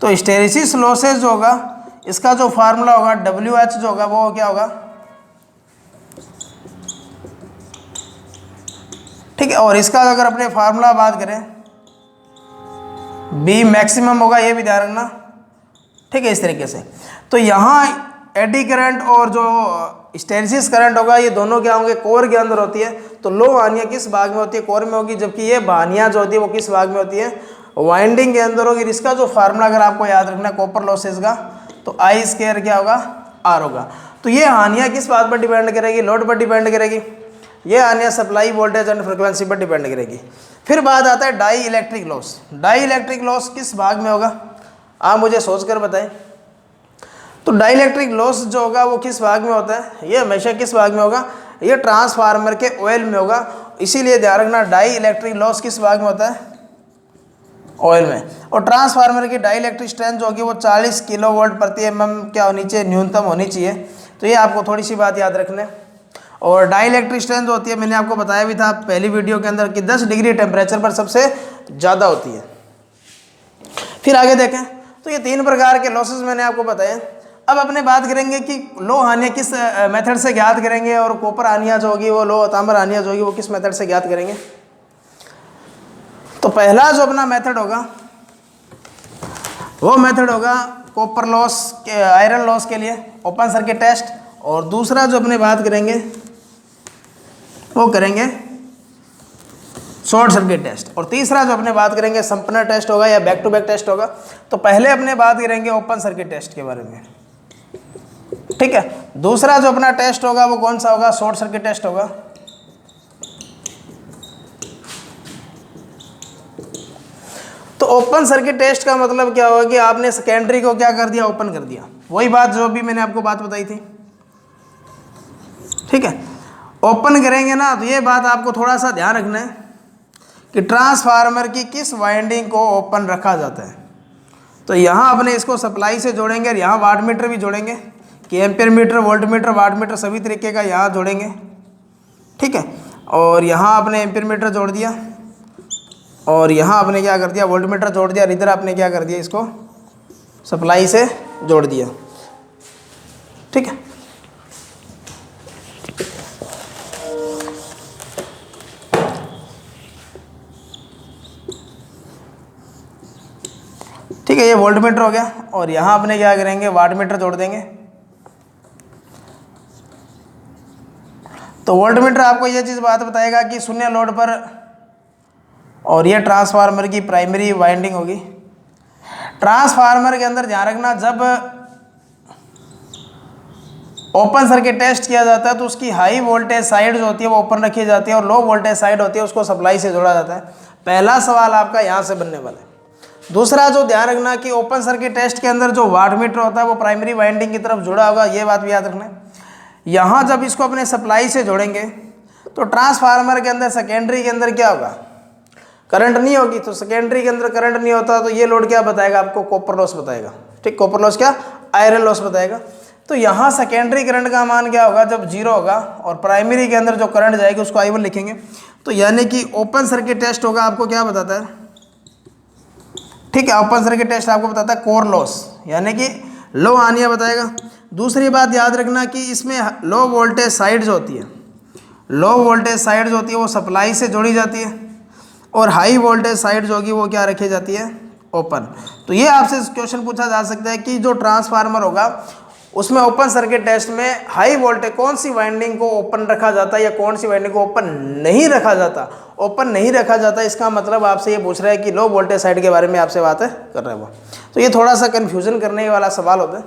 तो हिस्टेरिसिस लॉसेज जो होगा इसका जो फार्मूला होगा WH जो होगा वो क्या होगा, ठीक है। और इसका अगर अपने फार्मूला बात करें, B मैक्सिमम होगा, ये भी ध्यान रखना, ठीक है, इस तरीके से। तो यहाँ एडी करंट और जो हिस्टेरिसिस करंट होगा ये दोनों क्या होंगे, कोर के अंदर होती है। तो लो हानियाँ किस भाग में होती है, कोर में होगी, जबकि ये हानियाँ जो होती है वो किस भाग में होती है, वाइंडिंग के अंदर होगी। इसका जो फार्मूला अगर आपको याद रखना है कॉपर लॉसेज का, तो I² क्या होगा, R होगा। तो ये हानियाँ किस बात पर डिपेंड करेगी, लोड पर डिपेंड करेगी। ये हानियाँ सप्लाई वोल्टेज एंड फ्रिक्वेंसी पर डिपेंड करेगी। फिर बात आता है dielectric loss. Dielectric loss किस भाग में होगा, आप मुझे सोच कर बताएं। तो डाई इलेक्ट्रिक लॉस जो होगा वो किस भाग में होता है, ये हमेशा किस भाग में होगा, ये ट्रांसफार्मर के ऑयल में होगा। इसीलिए ध्यान रखना डाई इलेक्ट्रिक लॉस किस भाग में होता है, ऑयल में। और ट्रांसफार्मर की डाई इलेक्ट्रिक स्ट्रेंथ जो होगी वो 40 किलोवाट प्रति mm क्या होनी चाहिए, न्यूनतम होनी चाहिए। तो ये आपको थोड़ी सी बात याद रखना है। और डाई इलेक्ट्रिक स्ट्रेंथ होती है, मैंने आपको बताया भी था पहली वीडियो के अंदर, कि 10 डिग्री टेम्परेचर पर सबसे ज़्यादा होती है। फिर आगे देखें, तो ये 3 प्रकार के लॉसेस मैंने आपको बताए। अब अपने बात करेंगे कि लो हानियाँ किस मेथड से ज्ञात करेंगे, और कॉपर हानियाँ जो होगी वो, लो तांबर हानियाँ जो होगी वो किस मेथड से ज्ञात करेंगे। तो पहला जो अपना मेथड होगा वो मेथड होगा कॉपर लॉस के, आयरन लॉस के लिए ओपन सर्किट टेस्ट। और दूसरा जो अपने बात करेंगे वो करेंगे शॉर्ट सर्किट टेस्ट। और तीसरा जो अपने बात करेंगे संपन्ना टेस्ट होगा या बैक टू बैक टेस्ट होगा। तो पहले अपने बात करेंगे ओपन सर्किट टेस्ट के बारे में, ठीक है। दूसरा जो अपना टेस्ट होगा वो कौन सा होगा, शॉर्ट सर्किट टेस्ट होगा। तो ओपन सर्किट टेस्ट का मतलब क्या होगा कि आपने सेकेंडरी को क्या कर दिया, ओपन कर दिया। वही बात जो भी मैंने आपको बात बताई थी, ठीक है। ओपन करेंगे ना, तो ये बात आपको थोड़ा सा ध्यान रखना है कि ट्रांसफार्मर की किस वाइंडिंग को ओपन रखा जाता है। तो यहाँ अपने इसको सप्लाई से जोड़ेंगे, और यहाँ वाट मीटर भी जोड़ेंगे कि ampere meter, volt meter, watt meter सभी तरीके का यहाँ जोड़ेंगे, ठीक है। और यहाँ आपने एम्पियर मीटर जोड़ दिया, और यहाँ आपने क्या कर दिया, वोल्ट मीटर जोड़ दिया, और इधर आपने क्या कर दिया, इसको सप्लाई से जोड़ दिया, ठीक है। ठीक है, ये वोल्ट मीटर हो गया। और यहाँ अपने क्या करेंगे, वाट मीटर जोड़ देंगे। तो वोल्ट मीटर आपको ये चीज़ बात बताएगा कि शून्य लोड पर, और ये ट्रांसफार्मर की प्राइमरी वाइंडिंग होगी। ट्रांसफार्मर के अंदर ध्यान रखना, जब ओपन सर्किट टेस्ट किया जाता है तो उसकी हाई वोल्टेज साइड जो होती है वो ओपन रखी जाती है, और लो वोल्टेज साइड होती है उसको सप्लाई से जोड़ा जाता है। पहला सवाल आपका यहाँ से बनने वाला है। दूसरा जो ध्यान रखना कि ओपन सर्किट टेस्ट के अंदर जो वाट मीटर होता है वो प्राइमरी वाइंडिंग की तरफ जुड़ा होगा, ये बात भी याद रखना है। यहाँ जब इसको अपने सप्लाई से जोड़ेंगे तो ट्रांसफार्मर के अंदर सेकेंडरी के अंदर क्या होगा, करंट नहीं होगी। तो सेकेंडरी के अंदर करंट नहीं होता तो ये लोड क्या बताएगा आपको, कॉपर लॉस बताएगा, ठीक। कॉपर लॉस क्या, आयरन लॉस बताएगा। तो यहाँ सेकेंडरी करंट का मान क्या होगा, जब 0 होगा, और प्राइमरी के अंदर जो करंट जाएगी उसको I1 लिखेंगे। तो यानी कि ओपन सर्किट टेस्ट होगा, आपको क्या बताता है, ठीक है। ओपन सर्किट टेस्ट आपको बताता है कोर लॉस, यानी कि लो हानियाँ बताएगा। दूसरी बात याद रखना कि इसमें लो वोल्टेज साइड जो होती है, लो वोल्टेज साइड जो होती है वो सप्लाई से जोड़ी जाती है, और हाई वोल्टेज साइड जो होगी वो क्या रखी जाती है, ओपन। तो ये आपसे क्वेश्चन पूछा जा सकता है कि जो ट्रांसफार्मर होगा उसमें ओपन सर्किट टेस्ट में हाई वोल्टेज कौन सी वाइंडिंग को ओपन रखा जाता है या कौन सी वाइंडिंग को ओपन नहीं रखा जाता। ओपन नहीं रखा जाता इसका मतलब आपसे ये पूछ रहा है कि लो वोल्टेज साइड के बारे में आपसे बात कर रहा है वो। तो ये थोड़ा सा कन्फ्यूज़न करने वाला सवाल होता है।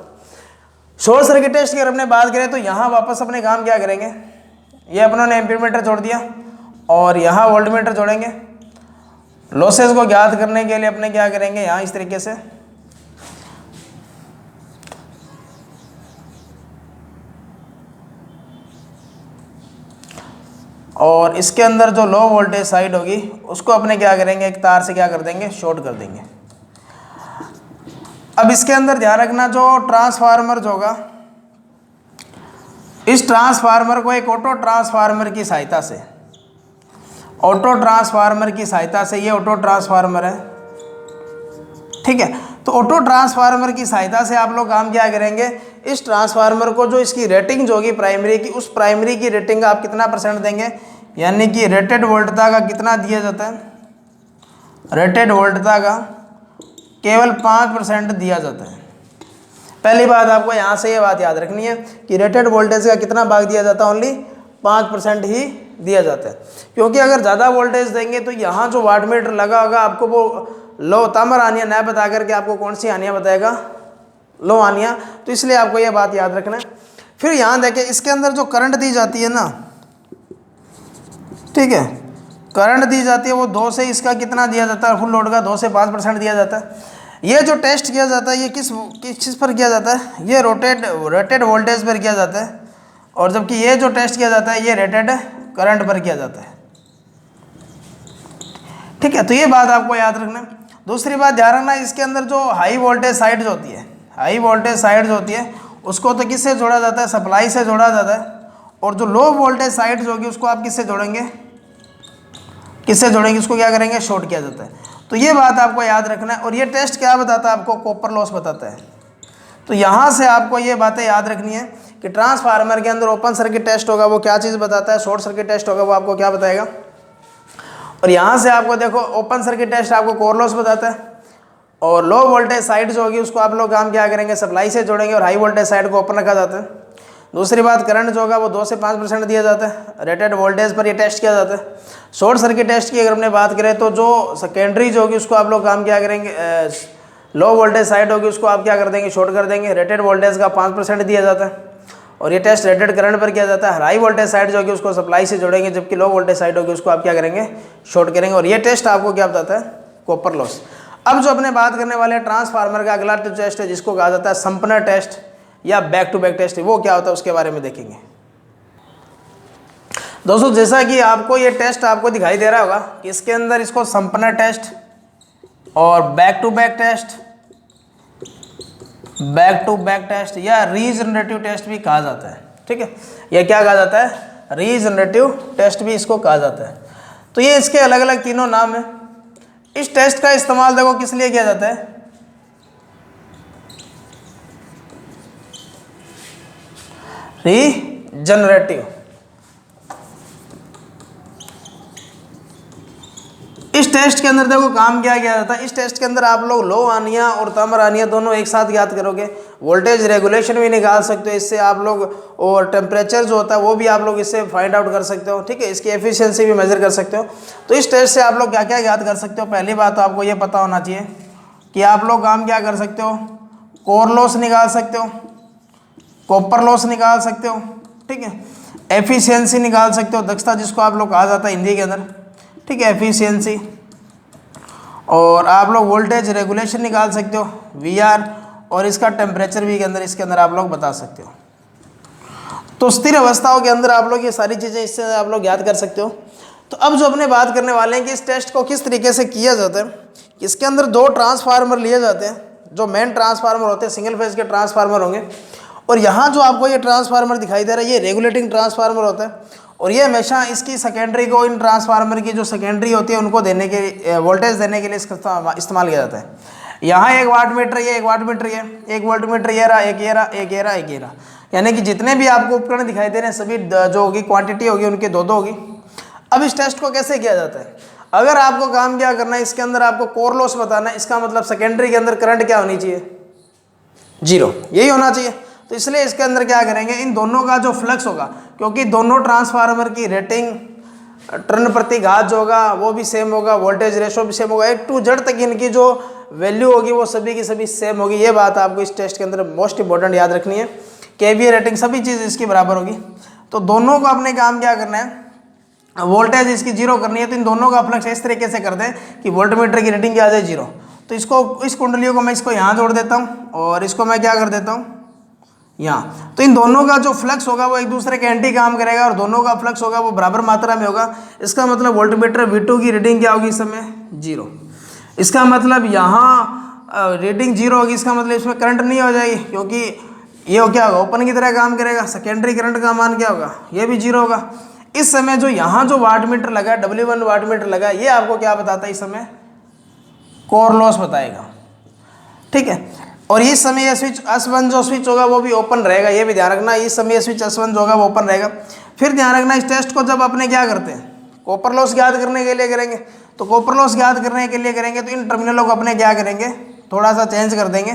शॉर्ट सर्किट टेस्ट की अगर अपने बात करें तो यहाँ वापस अपने काम क्या करेंगे, ये अपनों ने एम्पीमीटर जोड़ दिया और यहाँ वोल्टमीटर जोड़ेंगे। लॉसेस को ज्ञात करने के लिए अपने क्या करेंगे, यहाँ इस तरीके से और इसके अंदर जो लो वोल्टेज साइड होगी उसको अपने क्या करेंगे, एक तार से क्या कर देंगे, शॉर्ट कर देंगे। अब इसके अंदर ध्यान रखना, जो ट्रांसफार्मर जो होगा, इस ट्रांसफार्मर को एक ऑटो ट्रांसफार्मर की सहायता से, ऑटो ट्रांसफार्मर की सहायता से, ये ऑटो ट्रांसफार्मर है, ठीक है। तो ऑटो ट्रांसफार्मर की सहायता से आप लोग काम क्या करेंगे, इस ट्रांसफार्मर को जो इसकी रेटिंग जो होगी प्राइमरी की, उस प्राइमरी की रेटिंग का आप कितना परसेंट देंगे, यानी कि रेटेड वोल्टता का कितना दिया जाता है, रेटेड वोल्टता का केवल 5% दिया जाता है। पहली बात आपको यहाँ से ये बात याद रखनी है कि रेटेड वोल्टेज का कितना भाग दिया जाता है, ओनली 5% ही दिया जाता है। क्योंकि अगर ज़्यादा वोल्टेज देंगे तो यहाँ जो वाट मीटर लगा होगा आपको वो लो तामर आनियाँ न बता करके आपको कौन सी आनियाँ बताएगा, लो आनियाँ। तो इसलिए आपको ये बात याद रखना है। फिर यहाँ देखें, इसके अंदर जो करंट दी जाती है ना, ठीक है, करंट दी जाती है वो 2 से इसका कितना दिया जाता है, फुल लोड का 2 से 5% दिया जाता है। ये जो टेस्ट किया जाता है ये किस चीज़ पर किया जाता है, ये रेटेड वोल्टेज पर किया जाता है, और जबकि ये जो टेस्ट किया जाता है ये रेटेड करंट पर किया जाता है, ठीक है। तो ये बात आपको याद रखना है। दूसरी बात ध्यान रखना, इसके अंदर जो हाई वोल्टेज साइड जो होती है, हाई वोल्टेज साइड जो होती है उसको तो किससे जोड़ा जाता है, सप्लाई से जोड़ा जाता है। और जो लो वोल्टेज साइड जो होगी उसको आप किससे जोड़ेंगे, किससे जोड़ेंगे, उसको क्या करेंगे, शॉर्ट किया जाता है। तो ये बात आपको याद रखना है। और ये टेस्ट क्या बताता है आपको, कॉपर लॉस बताता है। तो यहाँ से आपको ये बातें याद रखनी है कि ट्रांसफार्मर के अंदर ओपन सर्किट टेस्ट होगा वो क्या चीज़ बताता है, शॉर्ट सर्किट टेस्ट होगा वो आपको क्या बताएगा। और यहाँ से आपको देखो, ओपन सर्किट टेस्ट आपको कोर लॉस बताता है, और लो वोल्टेज साइड जो होगी उसको आप लोग काम क्या करेंगे, सप्लाई से जोड़ेंगे, और हाई वोल्टेज साइड को ओपन रखा जाता है। दूसरी बात, करंट जो होगा वो 2 से 5% दिया जाता है, रेटेड वोल्टेज पर ये टेस्ट किया जाता है। शॉर्ट सर्किट टेस्ट की अगर हमने बात करें तो जो सेकेंडरी जो होगी उसको आप लोग काम क्या करेंगे, लो वोल्टेज साइड होगी उसको आप क्या कर देंगे, शॉर्ट कर देंगे। रेटेड वोल्टेज का 5% दिया जाता है, और ये टेस्ट रेटेड करंट पर किया जाता है। हाई वोल्टेज साइड जो होगी उसको सप्लाई से जोड़ेंगे, जबकि लो वोल्टेज साइड होगी उसको आप क्या करेंगे, शॉर्ट करेंगे। और ये टेस्ट आपको क्या बताता है, कॉपर लॉस। अब जो अपने बात करने वाले ट्रांसफार्मर का अगला टेस्ट है जिसको कहा जाता है संपनर टेस्ट या बैक टू बैक टेस्ट, वो क्या होता है उसके बारे में देखेंगे। दोस्तों जैसा कि आपको ये टेस्ट आपको दिखाई दे रहा होगा कि इसके अंदर इसको संपनर टेस्ट और बैक टू बैक टेस्ट या रीजनरेटिव टेस्ट भी कहा जाता है, ठीक है। यह क्या कहा जाता है, रीजनरेटिव टेस्ट भी इसको कहा जाता है। तो ये इसके अलग अलग तीनों नाम हैं। इस टेस्ट का इस्तेमाल देखो किस लिए किया जाता है, रीजनरेटिव। इस टेस्ट के अंदर देखो काम क्या किया जाता है, इस टेस्ट के अंदर आप लोग लो आनियाँ और तामर आनियाँ दोनों एक साथ याद करोगे। वोल्टेज रेगुलेशन भी निकाल सकते हो इससे आप लोग, और टेम्परेचर जो होता है वो भी आप लोग इससे फाइंड आउट कर सकते हो, ठीक है। इसकी एफिशिएंसी भी मेजर कर सकते हो। तो इस टेस्ट से आप लोग क्या क्या याद कर सकते हो, पहली बात तो आपको ये पता होना चाहिए कि आप लोग काम क्या कर सकते हो, कोर लॉस निकाल सकते हो, कॉपर लॉस निकाल सकते हो, ठीक है। एफिशिएंसी निकाल सकते हो, दक्षता जिसको आप लोग कहा जाता है हिंदी के अंदर, ठीक है, एफिशिएंसी। और आप लोग वोल्टेज रेगुलेशन निकाल सकते हो, वीआर, और इसका टेम्परेचर भी के अंदर इसके अंदर आप लोग बता सकते हो। तो स्थिर अवस्थाओं के अंदर आप लोग ये सारी चीज़ें इससे आप लोग याद कर सकते हो। तो अब जो अपने बात करने वाले हैं कि इस टेस्ट को किस तरीके से किया जाता है, इसके अंदर 2 ट्रांसफार्मर लिए जाते हैं। जो मेन ट्रांसफार्मर होते हैं सिंगल फेज के ट्रांसफार्मर होंगे, और यहाँ जो आपको ये ट्रांसफार्मर दिखाई दे रहा है ये रेगुलेटिंग ट्रांसफार्मर होता है, और ये हमेशा इसकी सेकेंडरी को, इन ट्रांसफार्मर की जो सेकेंडरी होती है उनको देने के, वोल्टेज देने के लिए इसका इस्तेमाल किया जाता है। यहाँ एक वाट मीटर ये, एक वाट मीटर ये, एक वोल्ट मीटर ये रहा, एक ये रहा, एक ये रहा, एक ये रहा, यानी कि जितने भी आपको उपकरण दिखाई दे रहे हैं सभी जो होगी क्वांटिटी होगी उनकी 2-2 होगी। अब इस टेस्ट को कैसे किया जाता है, अगर आपको काम क्या करना है, इसके अंदर आपको कोर लॉस बताना है, इसका मतलब सेकेंडरी के अंदर करंट क्या होनी चाहिए, 0, यही होना चाहिए। तो इसलिए इसके अंदर क्या करेंगे, इन दोनों का जो फ्लक्स होगा, क्योंकि दोनों ट्रांसफार्मर की रेटिंग टर्न प्रति घात जो होगा वो भी सेम होगा, वोल्टेज रेशो भी सेम होगा, A to Z तक इनकी जो वैल्यू होगी वो सभी की सभी सेम होगी। ये बात आपको इस टेस्ट के अंदर मोस्ट इंपॉर्टेंट याद रखनी है। केवीए रेटिंग सभी चीज़ इसकी बराबर होगी। तो दोनों को अपने काम क्या करना है, वोल्टेज इसकी जीरो करनी है। तो इन दोनों का फ्लक्स इस तरीके से कर दें कि वोल्टमीटर की रीडिंग क्या आ जाए जीरो। तो इसको, इस कुंडलियों को मैं इसको यहाँ जोड़ देता हूँ और इसको मैं क्या कर देता हूँ यहाँ। तो इन दोनों का जो फ्लक्स होगा वो एक दूसरे के एंटी काम करेगा और दोनों का फ्लक्स होगा वो बराबर मात्रा में होगा। इसका मतलब वोल्टमीटर V2 की रीडिंग क्या होगी इस समय, जीरो। इसका मतलब यहाँ रीडिंग जीरो होगी, इसका मतलब इसमें करंट नहीं हो जाएगी, क्योंकि ये क्या होगा, ओपन की तरह काम करेगा। सेकेंडरी करंट का मान क्या होगा, ये भी जीरो होगा। इस समय जो यहाँ जो वाटमीटर लगा, W1 वाटमीटर लगा, ये आपको क्या बताता है इस समय, कोर लॉस बताएगा, ठीक है। और इस समय ये स्विच S1 जो स्विच होगा वो भी ओपन रहेगा, ये भी ध्यान रखना। इस समय ये स्विच S1 जो होगा वो ओपन रहेगा। फिर ध्यान रखना, इस टेस्ट को जब अपने क्या करते हैं, कॉपर लॉस ज्ञात करने के लिए करेंगे। तो कॉपर लॉस ज्ञात करने के लिए करेंगे तो इन टर्मिनलों को अपने क्या करेंगे, थोड़ा सा चेंज कर देंगे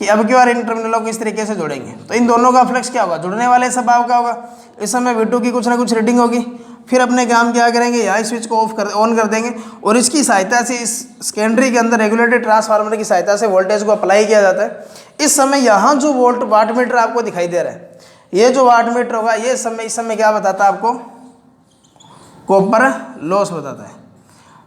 कि अब की बार इन टर्मिनलों को इस तरीके से जोड़ेंगे। तो इन दोनों का फ्लक्स क्या होगा, जुड़ने वाले स्वभाव का होगा। इस समय V2 की कुछ ना कुछ रीडिंग होगी। फिर अपने काम क्या करेंगे, यहाँ स्विच को ऑन कर देंगे और इसकी सहायता से, इस सेकेंडरी के अंदर रेगुलेटेड ट्रांसफार्मर की सहायता से वोल्टेज को अप्लाई किया जाता है। इस समय यहाँ जो वाटमीटर आपको दिखाई दे रहा है, ये जो वाटमीटर होगा ये इस समय क्या बताता है आपको, कॉपर लॉस बताता है।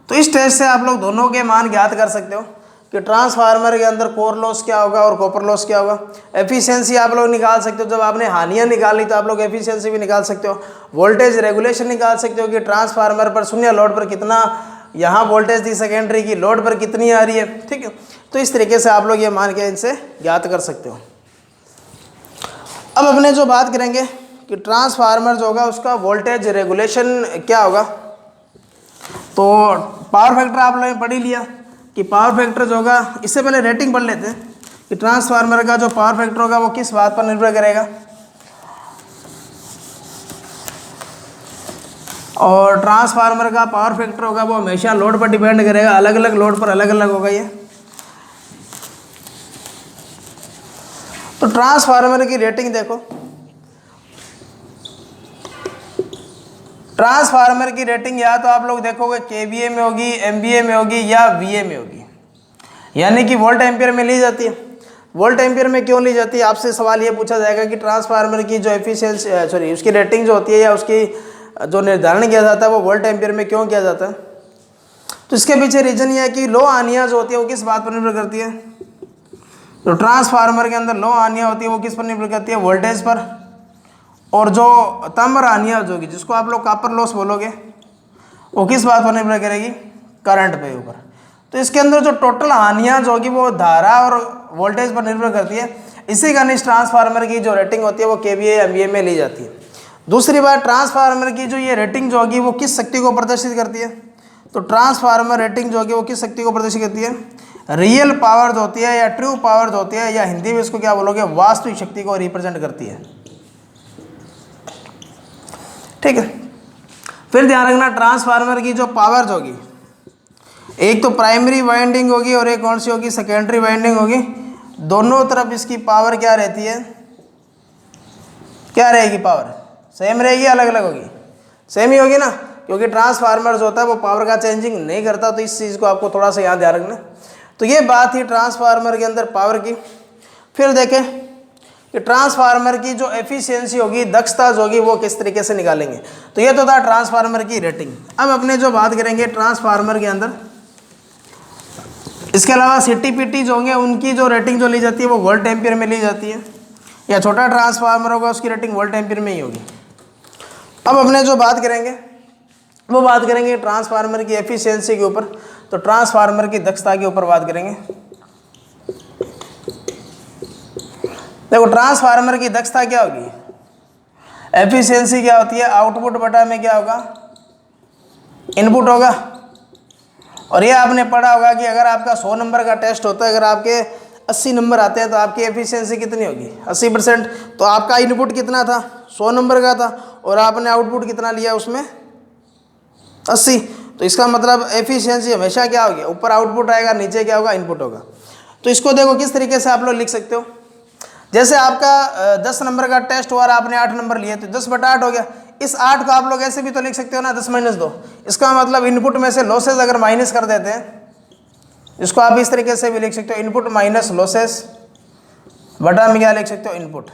तो इस टेस्ट से आप लोग दोनों के मान ज्ञात कर सकते हो कि ट्रांसफार्मर के अंदर कोर लॉस क्या होगा और कॉपर लॉस क्या होगा। एफिशिएंसी आप लोग निकाल सकते हो, जब आपने हानियां निकाली तो आप लोग एफिशिएंसी भी निकाल सकते हो। वोल्टेज रेगुलेशन निकाल सकते हो कि ट्रांसफार्मर पर शून्य लोड पर कितना यहाँ वोल्टेज थी, सेकेंडरी की लोड पर कितनी आ रही है, ठीक है। तो इस तरीके से आप लोग ये मान के इनसे ज्ञात कर सकते हो। अब अपने जो बात करेंगे कि ट्रांसफार्मर जो होगा उसका वोल्टेज रेगुलेशन क्या होगा। तो पावर फैक्टर आप लोगों ने पढ़ ही लिया कि पावर फैक्टर जो होगा, इससे पहले रेटिंग पढ़ लेते हैं कि ट्रांसफार्मर का जो पावर फैक्टर होगा वो किस बात पर निर्भर करेगा। और ट्रांसफार्मर का पावर फैक्टर होगा वो हमेशा लोड पर डिपेंड करेगा, अलग अलग लोड पर अलग अलग होगा ये। तो ट्रांसफार्मर की रेटिंग देखो, ट्रांसफार्मर की रेटिंग या तो आप लोग देखोगे केवीए में होगी, एमवीए में होगी या वीए में होगी, यानी कि वोल्ट एम्पियर में ली जाती है। वोल्ट एम्पियर में क्यों ली जाती है, आपसे सवाल ये पूछा जाएगा कि ट्रांसफार्मर की जो एफिशिएंसी उसकी रेटिंग जो होती है या उसकी जो निर्धारण किया जाता है वो वोल्ट एम्पियर में क्यों किया जाता है। तो इसके पीछे रीजन ये है कि लो हानियाँ जो होती है वो किस बात पर निर्भर करती है। तो ट्रांसफार्मर के अंदर लो हानियाँ होती है वो किस पर निर्भर करती है, वोल्टेज पर। और जो तांबर हानियाँ जो होगी, जिसको आप लोग कॉपर लॉस बोलोगे, वो किस बात पर निर्भर करेगी, करंट पे ऊपर। तो इसके अंदर जो टोटल हानियाँ जो होगी वो धारा और वोल्टेज पर निर्भर करती है। इसी कारण इस ट्रांसफार्मर की जो रेटिंग होती है वो केवीए एमवीए में ली जाती है। दूसरी बात, ट्रांसफार्मर की जो ये रेटिंग जो होगी वो किस शक्ति को प्रदर्शित करती है। तो ट्रांसफार्मर रेटिंग जो होगी वो किस शक्ति को प्रदर्शित करती है, रियल पावर जो होती है या ट्रू पावर जो होती है, या हिंदी में इसको क्या बोलोगे, वास्तविक शक्ति को रिप्रेजेंट करती है, ठीक है। फिर ध्यान रखना, ट्रांसफार्मर की जो पावर जो होगी, एक तो प्राइमरी वाइंडिंग होगी और एक कौन सी होगी, सेकेंडरी वाइंडिंग होगी। दोनों तरफ इसकी पावर क्या रहती है, क्या रहेगी, पावर सेम रहेगी, अलग अलग होगी, सेम ही होगी ना, क्योंकि ट्रांसफार्मर जो होता है वो पावर का चेंजिंग नहीं करता। तो इस चीज़ को आपको थोड़ा सा यहाँ ध्यान रखना। तो ये बात थी ट्रांसफार्मर के अंदर पावर की। फिर देखें कि ट्रांसफार्मर की जो एफिशिएंसी होगी, दक्षता जो होगी, वो किस तरीके से निकालेंगे। तो ये तो था ट्रांसफार्मर की रेटिंग। अब अपने जो बात करेंगे ट्रांसफार्मर के अंदर, इसके अलावा सीटीपीटी जो होंगे उनकी जो रेटिंग जो ली जाती है वो वोल्ट एम्पियर में ली जाती है, या छोटा ट्रांसफार्मर होगा उसकी रेटिंग वोल्ट एम्पियर में ही होगी। अब अपने जो बात करेंगे वो बात करेंगे ट्रांसफार्मर की एफिशिएंसी के ऊपर। तो ट्रांसफार्मर की दक्षता के ऊपर बात करेंगे। देखो, ट्रांसफार्मर की दक्षता क्या होगी, एफिशिएंसी क्या होती है, आउटपुट बटा में क्या होगा, इनपुट होगा। और ये आपने पढ़ा होगा कि अगर आपका 100 नंबर का टेस्ट होता है, अगर आपके 80 नंबर आते हैं तो आपकी एफिशिएंसी कितनी होगी, 80%। तो आपका इनपुट कितना था, 100 नंबर का था, और आपने आउटपुट कितना लिया उसमें, 80। तो इसका मतलब एफिशिएंसी हमेशा क्या होगी, ऊपर आउटपुट आएगा, नीचे क्या होगा, इनपुट होगा। तो इसको देखो किस तरीके से आप लोग लिख सकते हो। जैसे आपका 10 नंबर का टेस्ट हुआ और आपने 8 नंबर लिए, तो 10/8 हो गया। इस 8 को आप लोग ऐसे भी तो लिख सकते हो ना, 10-2। इसका मतलब इनपुट में से लॉसेस अगर माइनस कर देते हैं, इसको आप इस तरीके से भी लिख सकते हो, इनपुट माइनस लॉसेस बटा में क्या लिख सकते हो, इनपुट।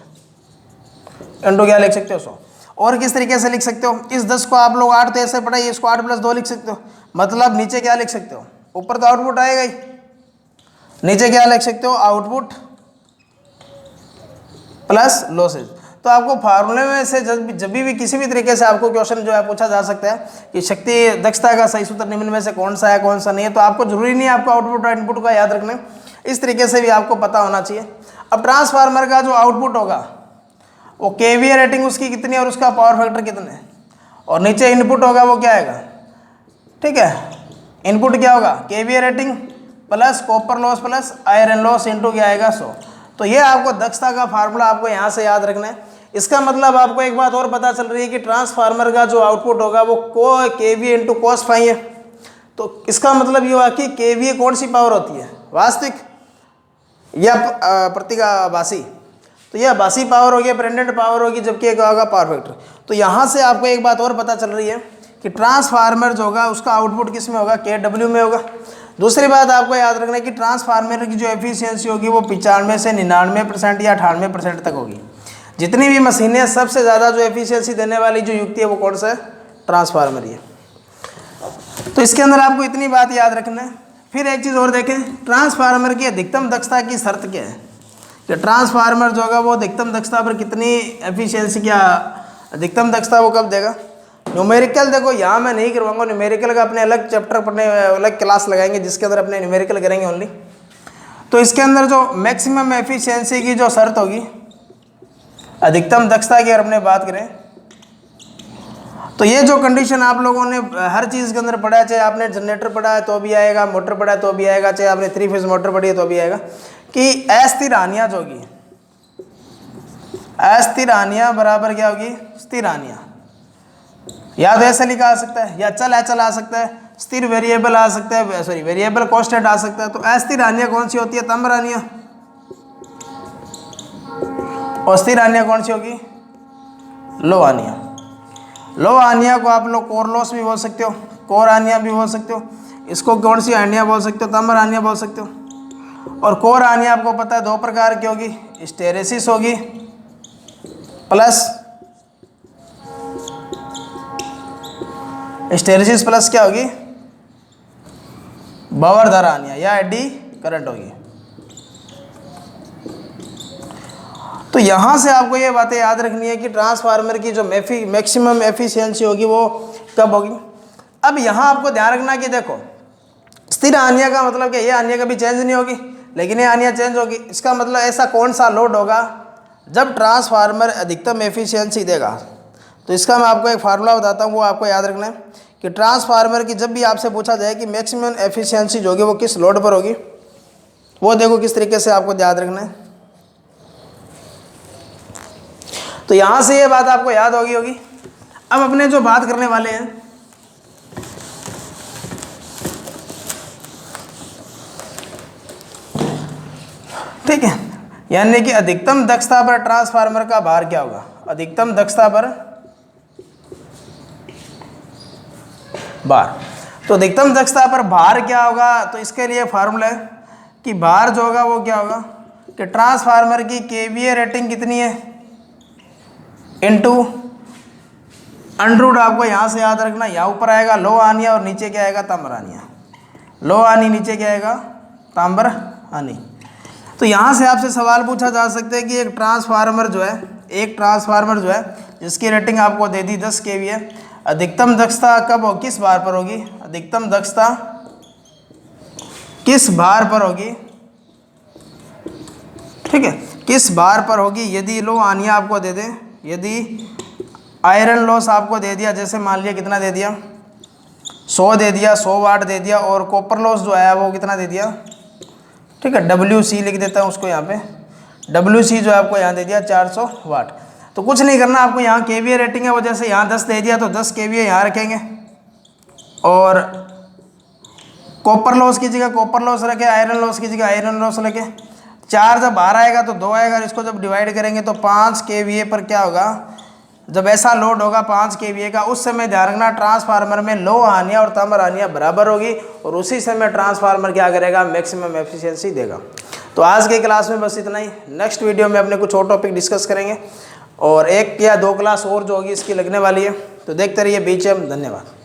इंटू क्या लिख सकते हो 100। और किस तरीके से लिख सकते हो, इस 10 को आप लोग 8 तो ऐसे पढ़ाइए, इसको 8 + 2 लिख सकते हो। मतलब नीचे क्या लिख सकते हो, ऊपर तो आउटपुट आएगा ही, नीचे क्या लिख सकते हो, आउटपुट प्लस लॉसेज। तो आपको फार्मूले में से जब भी किसी भी तरीके से आपको क्वेश्चन जो है पूछा जा सकता है कि शक्ति दक्षता का सही सूत्र निम्न में से कौन सा है कौन सा नहीं है, तो आपको जरूरी नहीं है आपको आउटपुट और इनपुट का याद रखना है, इस तरीके से भी आपको पता होना चाहिए। अब ट्रांसफार्मर का जो आउटपुट होगा वो केवीए रेटिंग उसकी कितनी है और उसका पावर फैक्टर कितने है, और नीचे इनपुट होगा वो क्या आएगा, ठीक है, इनपुट क्या होगा, KVA rating plus copper loss plus iron loss into क्या आएगा 100। तो ये आपको दक्षता का फार्मूला आपको यहाँ से याद रखना है। इसका मतलब आपको एक बात और पता चल रही है कि ट्रांसफार्मर का जो आउटपुट होगा वो केवीए इंटू कॉस फाई है। तो इसका मतलब ये हुआ कि केवीए कौन सी पावर होती है, वास्तविक या प्रतिभासी, तो यह आभासी पावर होगी, प्रेजेंट पावर होगी, जबकि क्या होगा पावर फैक्टर। तो यहाँ से आपको एक बात और पता चल रही है कि ट्रांसफार्मर जो होगा उसका आउटपुट किस में होगा, KW में होगा। दूसरी बात आपको याद रखना है कि ट्रांसफार्मर की जो एफिशिएंसी होगी वो 95 से 99% या 98% तक होगी। जितनी भी मशीनें सबसे ज़्यादा जो एफिशिएंसी देने वाली जो युक्ति है वो कौन सा है, ट्रांसफार्मर ही है। तो इसके अंदर आपको इतनी बात याद रखना है। फिर एक चीज़ और देखें, ट्रांसफार्मर की अधिकतम दक्षता की शर्त क्या है, कि ट्रांसफार्मर जो होगा वो अधिकतम दक्षता पर कितनी एफिशिएंसी क्या अधिकतम दक्षता वो कब देगा। न्यूमेरिकल देखो यहाँ मैं नहीं करवाऊंगा, न्यूमेरिकल का अपने अलग चैप्टर पढ़ने अलग क्लास लगाएंगे जिसके अंदर अपने न्यूमेरिकल करेंगे ओनली। तो इसके अंदर जो मैक्सिमम एफिशिएंसी की जो शर्त होगी अधिकतम दक्षता की अगर अपने बात करें, तो ये जो कंडीशन आप लोगों ने हर चीज़ के अंदर पढ़ा है, चाहे आपने जनरेटर पढ़ा है तो भी आएगा, मोटर पढ़ा है तो भी आएगा, चाहे आपने 3 फेज मोटर पढ़ी है तो भी आएगा, कि अस्थिर हानियाँ जो होगी, अस्थिर हानियाँ बराबर क्या होगी, स्थिर हानियाँ। या तो ऐसे लिखा आ सकता है, या चल अचल आ सकता है, स्थिर वेरिएबल आ सकता है, सॉरी वेरिएबल कांस्टेंट आ सकता है। तो अस्थिर हानियाँ कौन सी होती है, ताम्र हानियाँ, और स्थिर हानियाँ कौन सी होगी, लो हानियाँ। लो हानियाँ को आप लोग कोर लॉस भी बोल सकते हो, कोर हानियाँ भी बोल सकते हो, इसको कौन सी हानियाँ बोल सकते हो, ताम्र हानियाँ बोल सकते हो। और कोर हानियाँ आपको पता है 2 प्रकार की होगी, हिस्टेरेसिस होगी प्लस हिस्टेरेसिस प्लस क्या होगी, बवरदार हानियाँ या एडी करंट होगी। तो यहाँ से आपको ये बातें याद रखनी है कि ट्रांसफार्मर की जो मैक्सिमम एफिशिएंसी होगी वो कब होगी। अब यहाँ आपको ध्यान रखना कि देखो स्थिर हानियाँ का मतलब कि ये हानियाँ कभी चेंज नहीं होगी, लेकिन ये हानियाँ चेंज होगी। इसका मतलब ऐसा कौन सा लोड होगा जब ट्रांसफार्मर अधिकतम एफिशिएंसी देगा। तो इसका मैं आपको एक फार्मूला बताता हूँ, वो आपको याद रखना है कि ट्रांसफार्मर की जब भी आपसे पूछा जाए कि मैक्सिमम एफिशिएंसी जो होगी वो किस लोड पर होगी, वो देखो किस तरीके से आपको याद रखना है। तो यहाँ से ये बात आपको याद होगी। अब अपने जो बात करने वाले हैं, ठीक है, यानी कि अधिकतम दक्षता पर ट्रांसफार्मर का भार क्या होगा, अधिकतम दक्षता पर भार। तो अधिकतम दक्षता पर भार क्या होगा, तो इसके लिए फार्मूला है कि भार जो होगा वो क्या होगा कि ट्रांसफार्मर की केवीए रेटिंग कितनी है इनटू अंडररूट। आपको यहाँ से याद रखना, यहाँ ऊपर आएगा लो हानियाँ और नीचे क्या आएगा, ताम्र हानियाँ। लो हानि नीचे क्या आएगा, ताम्र हानि। तो यहाँ से आपसे सवाल पूछा जा सकता है कि एक ट्रांसफार्मर जो है जिसकी रेटिंग आपको दे दी 10 kVA, अधिकतम दक्षता कब हो, किस भार पर होगी, अधिकतम दक्षता किस भार पर होगी, ठीक है, किस भार पर होगी। यदि लो हानियाँ आपको दे दें, यदि आयरन लॉस आपको दे दिया, जैसे मान लिया कितना दे दिया 100 दे दिया, 100 वाट दे दिया, और कॉपर लॉस जो है वो कितना दे दिया, ठीक है, WC लिख देता हूँ उसको यहाँ पे, WC जो है आपको यहाँ दे दिया 400 वाट। तो कुछ नहीं करना आपको, यहाँ KVA रेटिंग है वो जैसे यहाँ 10 दे दिया तो 10 KVA यहाँ रखेंगे, और कॉपर लॉस की जगह कॉपर लॉस रखे, आयरन लॉस की जगह आयरन लॉस रखे। 4 जब बाहर आएगा तो 2 आएगा, इसको जब डिवाइड करेंगे तो 5 kVA पर क्या होगा, जब ऐसा लोड होगा 5 kVA का, उस समय ध्यान रखना ट्रांसफार्मर में लो हानियाँ और ताम्र हानियाँ बराबर होगी, और उसी समय ट्रांसफार्मर क्या करेगा, मैक्सिमम एफिशिएंसी देगा। तो आज के क्लास में बस इतना ही। नेक्स्ट वीडियो में अपने कुछ और टॉपिक डिस्कस करेंगे। और 1 या 2 क्लास और जो होगी इसकी लगने वाली है, तो देखते रहिए BGM। धन्यवाद।